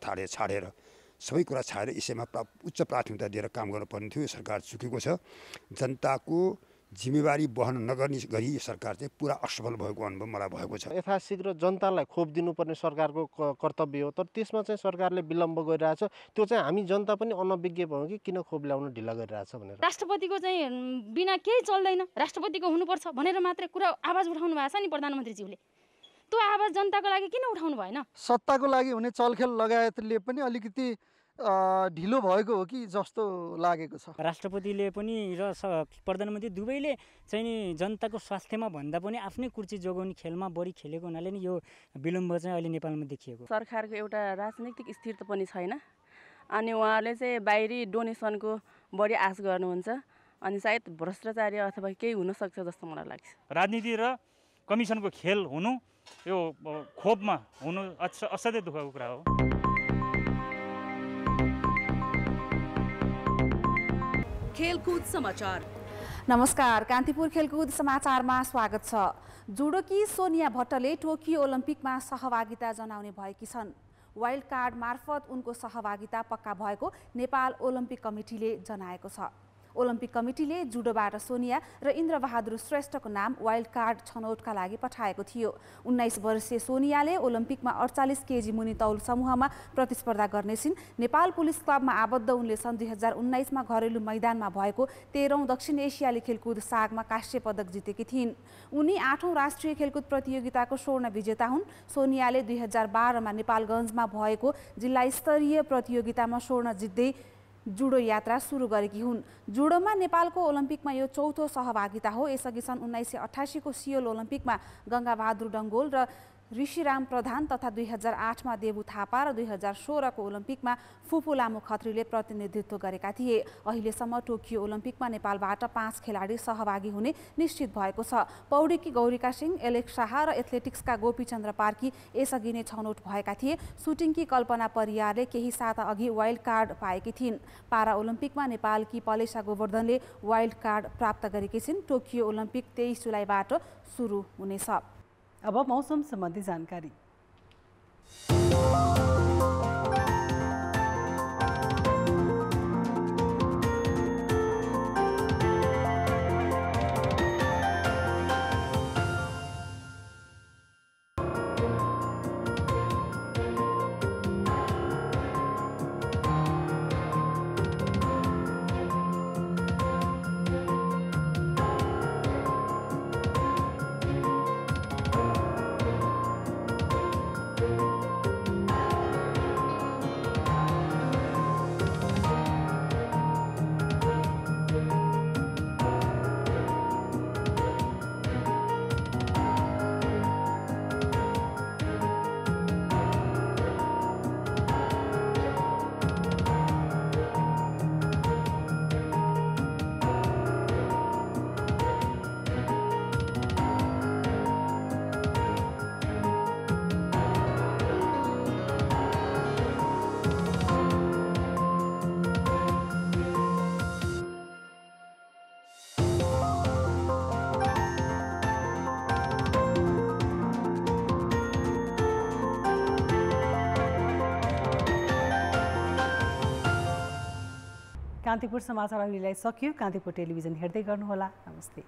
छाडेर यसैमा उच्च प्राथमिकता दिएर काम गर्नुपर्ने थियो। सरकार चुकेको छ। जनताको जिम्मेवारी वहन नगर्ने गरी सरकार चाहिँ पुरा असफल भएको अनुभव मलाई भएको छ। यथाशीघ्र जनतालाई खोप दिनुपर्ने सरकारको कर्तव्य हो, तर त्यसमा चाहिँ सरकारले विलम्ब गरिरहेछ। त्यो चाहिँ हामी जनता पनि अनभिज्ञ भयौँ कि किन खोप ल्याउन ढिला गरिरहेछ भनेर। राष्ट्रपतिको चाहिँ बिना केही चल्दैन, राष्ट्रपतिको हुनुपर्छ भनेर मात्रै कुरा आवाज उठाउनु भएको छ नि प्रधानमन्त्रीज्यूले। त्यो आवाज जनताको लागि किन उठाउनु भएन? सत्ताको लागि हुने चलखेल लगायतले पनि अलिकति ढिलो भएको हो कि जस्तो लागेको छ। राष्ट्रपतिले पनि र प्रधानमन्त्री दुवैले चाहिँ नि जनताको स्वास्थ्यमा भन्दा पनि आफ्नै कुर्सी जोगाउने खेलमा बढी खेलेको हुनाले नि यो विलम्ब चाहिँ अहिले नेपालमा देखिएको। सरकारको एउटा राजनीतिक स्थिरता पनि छैन, अनि उहाँले चाहिँ बाहिरी डोनेसनको बढी आश गर्नुहुन्छ, अनि सायद भ्रष्टाचारी अथवा केही हुनसक्छ जस्तो मलाई लाग्छ। राजनीति र कमिसनको खेल हुनु, यो खोपमा हुनु असाध्यै दुःखको कुरा हो। खेलकुद समाचार। नमस्कार, कान्तिपुर खेलकुद समाचारमा स्वागत छ। जुडोकी सोनिया भट्टले टोकियो ओलम्पिकमा सहभागिता जनाउने भएकी छन्। वाइल्ड कार्ड मार्फत उनको सहभागिता पक्का भएको नेपाल ओलम्पिक कमिटीले जनाएको छ। ओलम्पिक कमिटीले जुडोबाट सोनिया र इन्द्रबहादुर श्रेष्ठको नाम वाइल्ड कार्ड छनौटका लागि पठाएको थियो। 19 वर्षीय सोनियाले ओलम्पिकमा 48 केजी मुनि तौल समूहमा प्रतिस्पर्धा गर्नेछिन्। नेपाल पुलिस क्लबमा आबद्ध उनले सन् 2019 मा घरेलु मैदानमा भएको 13औं दक्षिण एसियाली खेलकुद सागमा कांस्य पदक जितेकी थिइन्। उनी 8औं राष्ट्रिय खेलकुद प्रतियोगिताको स्वर्ण विजेता हुन्। सोनियाले 2012 मा नेपालगञ्जमा भएको जिल्ला स्तरीय प्रतियोगितामा स्वर्ण जित्दै जुडो यात्रा सुरु गरेकी हुन्। जुडोमा नेपालको ओलम्पिकमा यो चौथो सहभागिता हो। यसअघि सन् 1988 को सियोल ओलम्पिकमा गङ्गाबहादुर डङ्गोल र ऋषिराम प्रधान तथा 2008 मा देबु थापा र 2016 को ओलम्पिकमा फुपू लामो खत्रीले प्रतिनिधित्व गरेका थिए। अहिलेसम्म टोकियो ओलम्पिकमा नेपालबाट 5 खेलाडी सहभागी हुने निश्चित भएको छ। पौडीकी गौरिका सिंह, एलेक्स शाह र एथलेटिक्सका गोपीचन्द्र पार्की यसअघि नै छनौट भएका थिए। सुटिङकी कल्पना परियारले केही साता अघि वाइल्ड कार्ड पाएकी थिइन्। पारा ओलम्पिकमा नेपालकी पलेसा गोवर्धनले वाइल्ड कार्ड प्राप्त गरेकी छिन्। टोकियो ओलम्पिक 23 जुलाईबाट सुरु हुनेछ। अब मौसम सम्बन्धी जानकारी। कान्तिपुर समाचार अहिलेलाई सकियो। कान्तिपुर टेलिभिजन हेर्दै गर्नुहोला। नमस्ते।